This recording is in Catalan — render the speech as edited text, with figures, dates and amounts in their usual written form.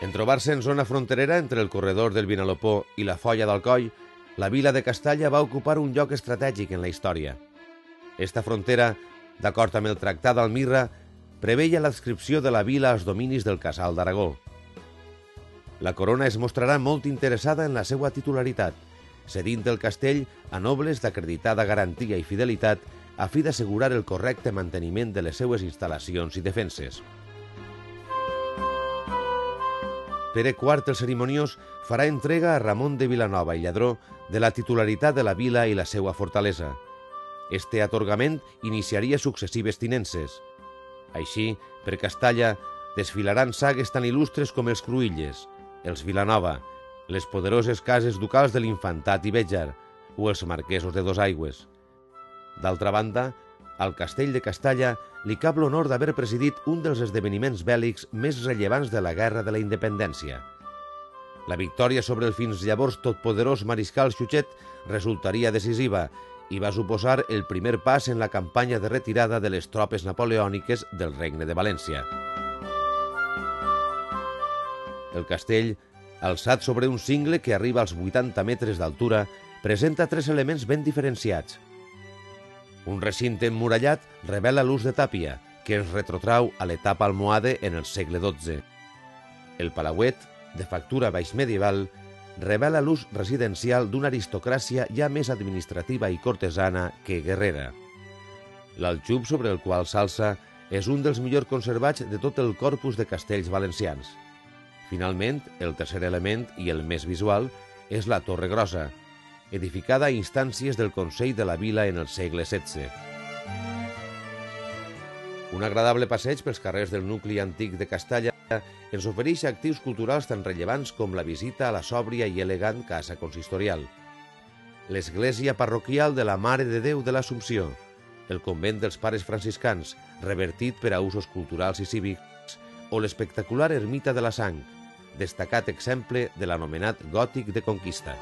En trobar-se en zona fronterera entre el corredor del Vinalopó i la Foia d'Alcoi, la vila de Castalla va ocupar un lloc estratègic en la història. Esta frontera, d'acord amb el Tractat d'Almirra, preveia l'adscripció de la vila als dominis del Casal d'Aragó. La corona es mostrarà molt interessada en la seva titularitat, cedint el castell a nobles d'acreditada garantia i fidelitat a fi d'assegurar el correcte manteniment de les seues instal·lacions i defenses. Pere IV el Cerimoniós farà entrega a Ramon de Vilanova i Lladró de la titularitat de la vila i la seva fortalesa. Este atorgament iniciaria successives tinences. Així, per Castalla, desfilaran sagues tan il·lustres com els Cruïlles, els Vilanova, les poderoses cases ducals de l'Infantat i Béjar o els marquesos de Dosaigües. D'altra banda, al castell de Castalla li cap l'honor d'haver presidit un dels esdeveniments bèl·lics més rellevants de la Guerra de la Independència. La victòria sobre el fins llavors totpoderós mariscal Xuchet resultaria decisiva i va suposar el primer pas en la campanya de retirada de les tropes napoleòniques del Regne de València. El castell, alçat sobre un cingle que arriba als 80 metres d'altura, presenta tres elements ben diferenciats. Un recinte emmurallat revela l'ús de tàpia, que ens retrotrau a l'etapa almohade en el segle XII. El palauet, de factura baixmedieval, revela l'ús residencial d'una aristocràcia ja més administrativa i cortesana que guerrera. L'aljub sobre el qual s'alça és un dels millor conservats de tot el corpus de castells valencians. Finalment, el tercer element, i el més visual, és la Torre Grossa, edificada a instàncies del Consell de la Vila en el segle XVI. Un agradable passeig pels carrers del nucli antic de Castalla ens ofereix actius culturals tan rellevants com la visita a la sòbria i elegant casa consistorial, l'església parroquial de la Mare de Déu de l'Assumpció, el convent dels Pares Franciscans, revertit per a usos culturals i cívics, o l'espectacular ermita de la Sang, destacat exemple de l'anomenat gòtic de conquista.